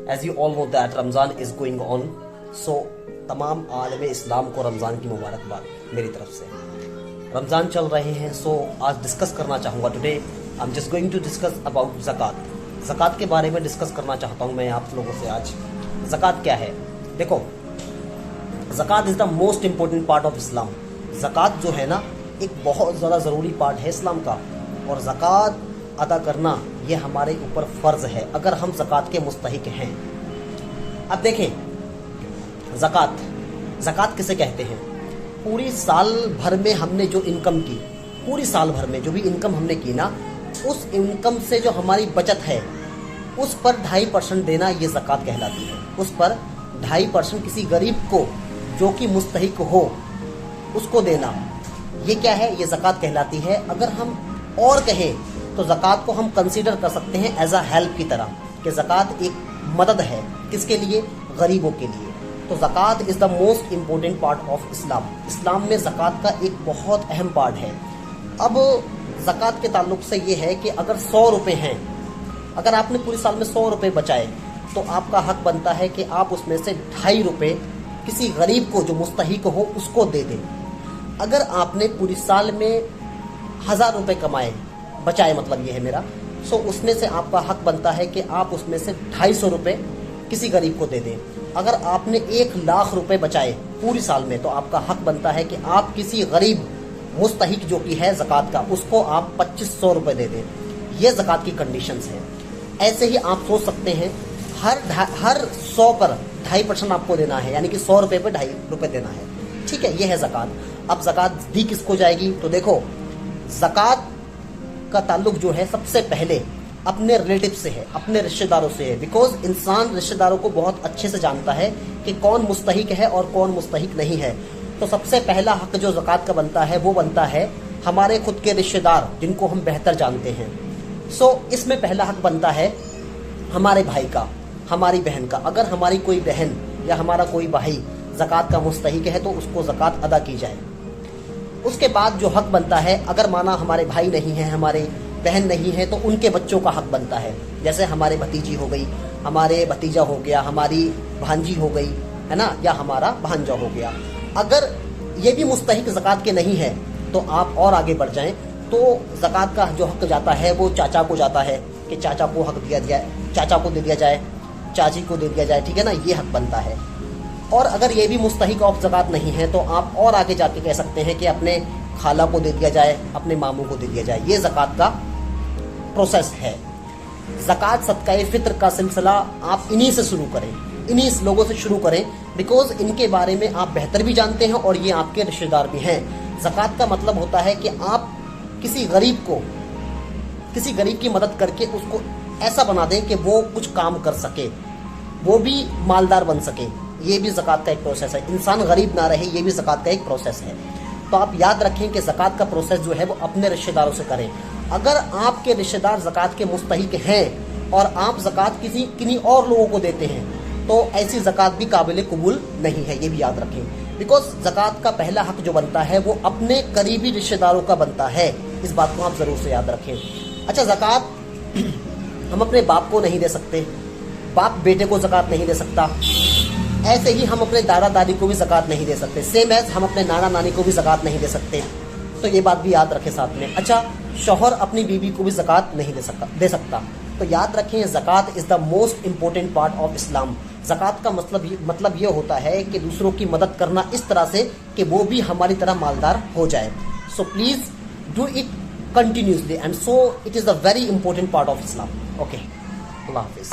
As you all know that Ramzan is going on, so तमाम आलम इस्लाम को रमज़ान की मुबारकबाद मेरी तरफ से। रमज़ान चल रहे हैं, सो आज डिस्कस करना चाहूँगा। Today I am just going to discuss about zakat. ज़कात के बारे में डिस्कस करना चाहता हूँ मैं आप लोगों से आज। ज़कात क्या है? देखो, zakat is the most important part of Islam. ज़कात जो है ना, एक बहुत ज़्यादा ज़रूरी पार्ट है इस्लाम का, और ज़कात अदा करना ये हमारे ऊपर फ़र्ज़ है अगर हम ज़कात के मुस्तहिक हैं। अब देखें, ज़कात किसे कहते हैं? पूरी साल भर में हमने जो इनकम की, पूरी साल भर में जो भी इनकम हमने की ना, उस इनकम से जो हमारी बचत है उस पर 2.5% देना, ये ज़कात कहलाती है। उस पर 2.5% किसी गरीब को जो कि मुस्तहिक हो उसको देना, ये क्या है? ये ज़कात कहलाती है। अगर हम और कहें तो ज़कात को हम कंसीडर कर सकते हैं एज अ हेल्प की तरह, कि ज़कात एक मदद है। किसके लिए? गरीबों के लिए। तो zakat is the most important part of Islam. इस्लाम में ज़कात का एक बहुत अहम पार्ट है। अब ज़कात के ताल्लुक से ये है कि अगर 100 रुपये हैं, अगर आपने पूरी साल में 100 रुपये बचाए, तो आपका हक बनता है कि आप उसमें से 2.5 रुपये किसी गरीब को जो मुस्तहिक हो उसको दे दें। अगर आपने पूरी साल में 1000 रुपये कमाए, बचाए मतलब ये है मेरा, सो उसमें से आपका हक बनता है कि आप उसमें से 250 रुपये किसी गरीब को दे दें। अगर आपने 1 लाख रुपए बचाए पूरी साल में, तो आपका हक बनता है कि आप किसी गरीब मुस्तहिक जो कि है ज़कात का, उसको आप 2500 रुपये दे दें। ये ज़कात की कंडीशंस हैं। ऐसे ही आप सोच सकते हैं, हर 100 पर 2.5% आपको देना है, यानी कि 100 रुपये पर 2.5 रुपये देना है। ठीक है, ये है ज़कात। अब ज़कात दी किसको जाएगी? तो देखो, ज़कात का ताल्लुक जो है सबसे पहले अपने रिलेटिव से है, अपने रिश्तेदारों से है। बिकॉज इंसान रिश्तेदारों को बहुत अच्छे से जानता है कि कौन मुस्तहिक है और कौन मुस्तहिक नहीं है। तो सबसे पहला हक जो ज़कात का बनता है वो बनता है हमारे खुद के रिश्तेदार, जिनको हम बेहतर जानते हैं। सो इसमें पहला हक बनता है हमारे भाई का, हमारी बहन का। अगर हमारी कोई बहन या हमारा कोई भाई ज़कात का मुस्तहिक है तो उसको ज़कात अदा की जाए। उसके बाद जो हक बनता है, अगर माना हमारे भाई नहीं है, हमारे बहन नहीं है, तो उनके बच्चों का हक बनता है। जैसे हमारे भतीजी हो गई, हमारे भतीजा हो गया, हमारी भांजी हो गई, है ना, या हमारा भांजा हो गया। अगर ये भी मुस्तहिक ज़कात के नहीं है तो आप और आगे बढ़ जाएं, तो ज़कात का जो हक जाता है वो चाचा को जाता है, कि चाचा को हक दिया जाए, चाचा को दे दिया जाए, चाची को दे दिया जाए। ठीक है ना, ये हक बनता है। और अगर ये भी मुस्तहिक ऑफ ज़कात नहीं है तो आप और आगे जाके कह सकते हैं कि अपने खाला को दे दिया जाए, अपने मामू को दे दिया जाए। ये ज़कात का प्रोसेस है। ज़कात सदक़ाए फ़ित्र का सिलसिला आप इन्हीं से शुरू करें, इन्हीं लोगों से शुरू करें, बिकॉज इनके बारे में आप बेहतर भी जानते हैं और ये आपके रिश्तेदार भी हैं। ज़कात का मतलब होता है कि आप किसी गरीब की मदद करके उसको ऐसा बना दें कि वो कुछ काम कर सके, वो भी मालदार बन सके। ये भी ज़कात का एक प्रोसेस है। इंसान गरीब ना रहे, ये भी ज़कात का एक प्रोसेस है। तो आप याद रखें कि ज़कात का प्रोसेस जो है वो अपने रिश्तेदारों से करें। अगर आपके रिश्तेदार ज़कात के मुस्तहिक हैं और आप ज़कात किन्हीं और लोगों को देते हैं, तो ऐसी ज़कात भी काबिल कबूल नहीं है। ये भी याद रखें। बिकॉज ज़कात का पहला हक जो बनता है वो अपने करीबी रिश्तेदारों का बनता है। इस बात को आप ज़रूर से याद रखें। अच्छा, ज़कात हम अपने बाप को नहीं दे सकते, बाप बेटे को ज़कात नहीं दे सकता। ऐसे ही हम अपने दादा दादी को भी ज़कात नहीं दे सकते। सेम एज हम अपने नाना नानी को भी ज़कात नहीं दे सकते। तो ये बात भी याद रखें साथ में। अच्छा, शौहर अपनी बीवी को भी ज़कात नहीं दे सकता। तो याद रखें, zakat is the most important part of Islam. ज़कात का मतलब ये होता है कि दूसरों की मदद करना इस तरह से कि वो भी हमारी तरह मालदार हो जाए। So please do it continuously, and so it is a very important part of Islam. Okay, अल्लाह हाफिज़।